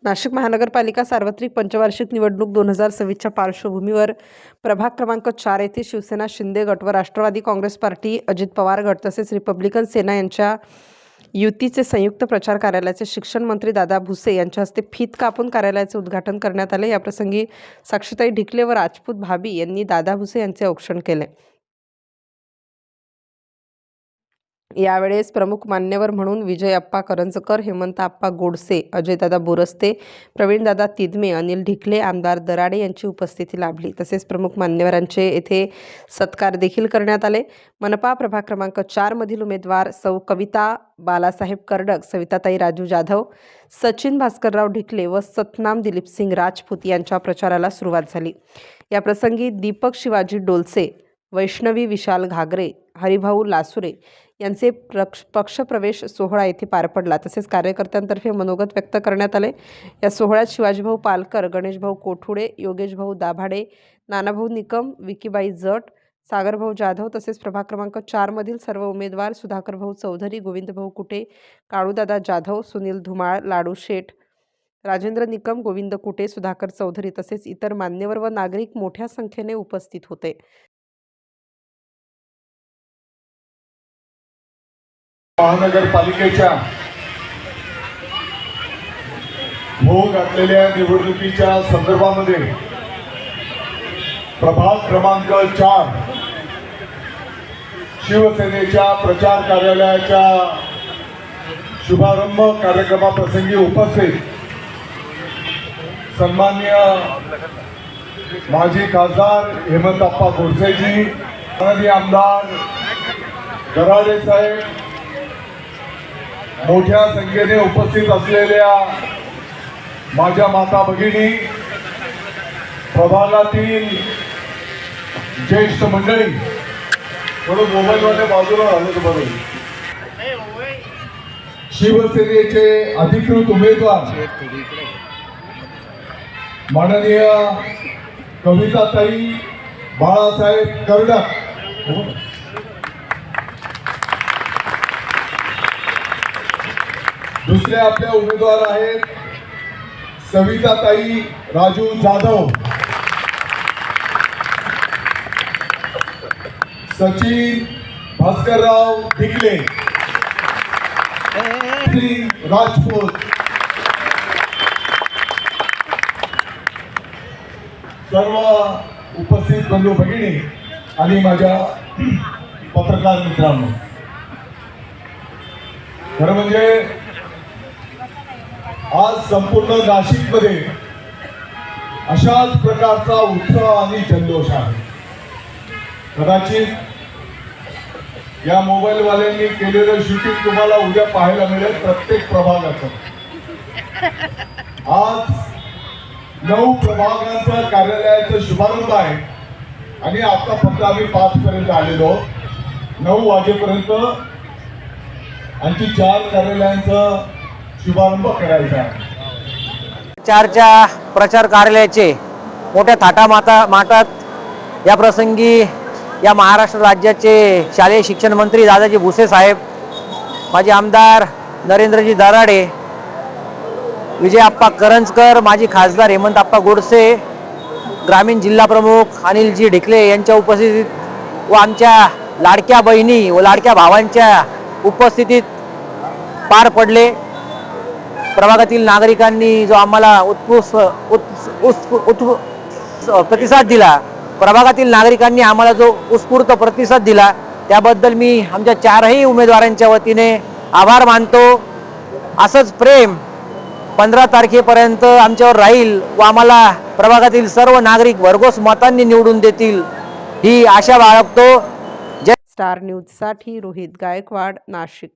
नाशिक महानगरपालिका सार्वत्रिक पंचवार्षिक निवडणूक 2026च्या पार्श्वभूमीवर प्रभाग क्रमांक 4 येथे शिवसेना शिंदे गट व राष्ट्रवादी काँग्रेस पार्टी अजित पवार गट तसेच रिपब्लिकन सेना यांच्या युतीचे संयुक्त प्रचार कार्यालयाचे शिक्षण मंत्री दादा भुसे यांच्या हस्ते फीत कापून कार्यालयाचे उद्घाटन करण्यात आले। याप्रसंगी साक्षीताई ढिकले व राजपूत भाभी यांनी दादा भुसे यांचे औक्षण केले। यावेळेस प्रमुख मान्यवर म्हणून विजय अप्पा करंजकर, हेमंत अप्पा गोडसे, अजयदादा बोरस्ते, प्रवीणदादा तिदमे, अनिल ढिकले, आमदार दराडे यांची उपस्थिती लाभली। तसेच प्रमुख मान्यवरांचे येथे सत्कार देखील करण्यात आले। मनपा प्रभाग क्रमांक 4 मधील उमेदवार सौ कविता बालासाहेब कर्डक, सविताताई राजू जाधव, सचिन भास्करराव ढिकले व सतनाम दिलीपसिंग राजपूत यांच्या प्रचाराला सुरुवात झाली। या प्रसंगी दीपक शिवाजी डोलसे, वैष्णवी विशाल घागरे, हरिभाऊ लासुरे यांचे पक्षप्रवेश सोहळा येथे पार पडला। तसेच कार्यकर्त्यांतर्फे मनोगत व्यक्त करण्यात आले। या सोहळ्यात शिवाजीभाऊ पालकर, गणेशभाऊ कोठुडे, योगेशभाऊ दाभाडे, नानाभाऊ निकम, विकीबाई जट, सागरभाऊ जाधव तसेच प्रभाग क्रमांक 4 मधील सर्व उमेदवार सुधाकरभाऊ चौधरी, गोविंदभाऊ कुटे, काळूदादा जाधव, सुनील धुमाळ, लाडू शेठ, राजेंद्र निकम, गोविंद कुटे, सुधाकर चौधरी तसेच इतर मान्यवर व नागरिक मोठ्या संख्येने उपस्थित होते। महानगरपालिकेच्या होऊ घातलेल्या निवडणुकीच्या संदर्भामध्ये प्रभाग क्रमांक 4 शिवसेनेच्या प्रचार कार्यालयाच्या शुभारंभ कार्यक्रमाप्रसंगी उपस्थित सन्माननीय माजी खासदार हेमंत अप्पा गोडसेजी, माननीय आमदार दराडे साहेब, मोठ्या संख्येने उपस्थित असलेल्या माझ्या माता भगिनी, प्रभागातील ज्येष्ठ मंडळी, थोडं मोबाईलमध्ये बाजूला आलं बरोबर, शिवसेनेचे अधिकृत उमेदवार माननीय कविताताई बाळासाहेब कर्डक, दुसरे आपले उमेदवार आहेत सविताताई राजू जाधव, सचिन भास्करराव ढिकले, राजपूत, सर्व उपस्थित बंधू भगिनी आणि माझ्या पत्रकार मित्रांनो, खरं म्हणजे आज संपूर्ण नाशिकमध्ये अशाच प्रकारचा उत्साह आणि जल्लोष आहे। कदाचित या मोबाईलवाल्यांनी केलेलं शूटिंग तुम्हाला उद्या पाहायला मिळेल प्रत्येक प्रभागाचं। आज 9 प्रभागांचा कार्यालयाचा शुभारंभ आहे आणि आता फक्त आम्ही 5 पर्यंत आलेलो, 9 वाजेपर्यंत आणखी 4 कार्यालयांचा शुभारंभ करायचा आहे। 4च्या प्रचार कार्यालयाचे मोठ्या थाटामाटात या प्रसंगी या महाराष्ट्र राज्याचे शालेय शिक्षण मंत्री दादाजी भुसे साहेब, माजी आमदार नरेंद्रजी दराडे, विजय अप्पा करंजकर, माजी खासदार हेमंत अप्पा गोडसे, ग्रामीण जिल्हा प्रमुख अनिलजी ढिकले यांच्या उपस्थितीत व आमच्या लाडक्या बहिणी व लाडक्या भावांच्या उपस्थितीत पार पडले। प्रभागातील नागरिकांनी जो आम्हाला उत्कृष्ट प्रतिसाद दिला, प्रभागातील नागरिकांनी आम्हाला जो उत्स्फूर्त प्रतिसाद दिला त्याबद्दल मी आमच्या 4ही उमेदवारांच्या वतीने आभार मानतो। असंच प्रेम 15 तारखेपर्यंत आमच्यावर राहील व आम्हाला प्रभागातील सर्व नागरिक भरघोस मतांनी निवडून देतील ही आशा बाळगतो। स्टार न्यूजसाठी रोहित गायकवाड, नाशिक।